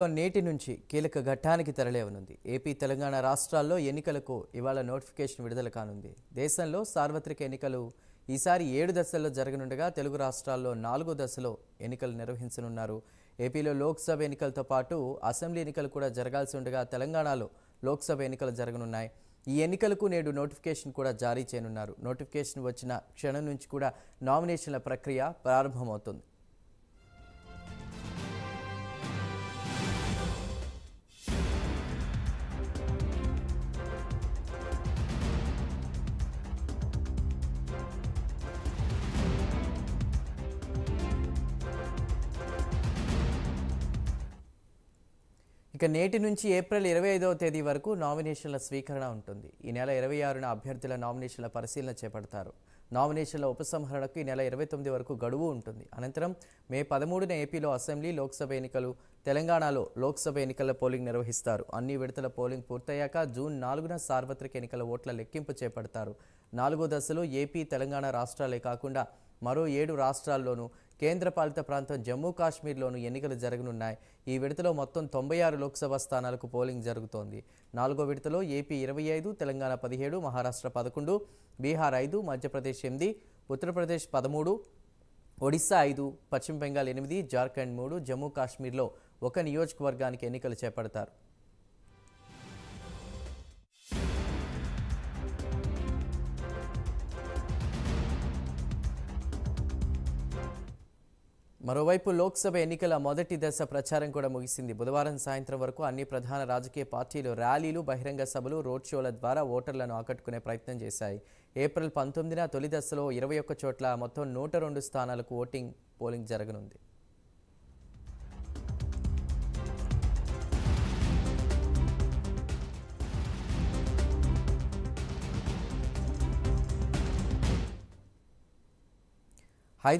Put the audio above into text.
నేటి నుంచి కీలక ఘట్టానికి తరలివనుంది. ఏపీ, తెలంగాణ రాష్ట్రాల్లో ఎన్నికలకు ఇవాళ నోటిఫికేషన్ విడుదల కానుంది. దేశంలో సార్వత్రిక ఎన్నికలు ఈసారి 7 దశల్లో జరగనుండగా తెలుగు రాష్ట్రాల్లో 4వ దశలో ఎన్నికలు నిర్వహించనున్నారు. ఏపీలో లోక్సభ ఎన్నికలతో పాటు అసెంబ్లీ ఎన్నికలు కూడా జరగాల్సి ఉండగా తెలంగాణలో లోక్సభ ఎన్నికలు జరగనున్నాయి. ఈ ఎన్నికలకు నేడు నోటిఫికేషన్ కూడా జారీ చేయనున్నారు. నోటిఫికేషన్ వచ్చిన క్షణం నుంచి కూడా నామినేషన్ల ప్రక్రియ ప్రారంభమవుతుంది. ఇక నేటి నుంచి ఏప్రిల్ 25వ తేదీ వరకు నామినేషన్ల స్వీకరణ ఉంటుంది. ఈ నెల 26న అభ్యర్థుల నామినేషన్ల పరిశీలన చేపడతారు. నామినేషన్ల ఉపసంహరణకు ఈ నెల 29 వరకు గడువు ఉంటుంది. అనంతరం మే 13న ఏపీలో అసెంబ్లీ, లోక్సభ ఎన్నికలు, తెలంగాణలో లోక్సభ ఎన్నికల పోలింగ్ నిర్వహిస్తారు. అన్ని విడతల పోలింగ్ పూర్తయ్యాక జూన్ 4న సార్వత్రిక ఎన్నికల ఓట్ల లెక్కింపు చేపడతారు. 4వ దశలో ఏపీ, తెలంగాణ రాష్ట్రాలే కాకుండా మరో 7 రాష్ట్రాల్లోనూ కేంద్రపాలిత ప్రాంతం జమ్మూ కాశ్మీర్లోనూ ఎన్నికలు జరగనున్నాయి. ఈ విడతలో మొత్తం 96 లోక్సభ స్థానాలకు పోలింగ్ జరుగుతోంది. 4వ విడతలో ఏపీ 25, తెలంగాణ 17, మహారాష్ట్ర 11, బీహార్ 5, మధ్యప్రదేశ్ 8, ఉత్తరప్రదేశ్ 13, ఒడిశా 5, పశ్చిమ బెంగాల్ 8, జార్ఖండ్ 3, జమ్మూ కాశ్మీర్లో 1 నియోజకవర్గానికి ఎన్నికలు చేపడతారు. మరోవైపు లోక్సభ ఎన్నికల మొదటి దశ ప్రచారం కూడా ముగిసింది. బుధవారం సాయంత్రం వరకు అన్ని ప్రధాన రాజకీయ పార్టీలు ర్యాలీలు, బహిరంగ సభలు, రోడ్ షోల ద్వారా ఓటర్లను ఆకట్టుకునే ప్రయత్నం చేశాయి. ఏప్రిల్ 19న తొలి దశలో 21 చోట్ల మొత్తం 102 స్థానాలకు పోలింగ్ జరగనుంది.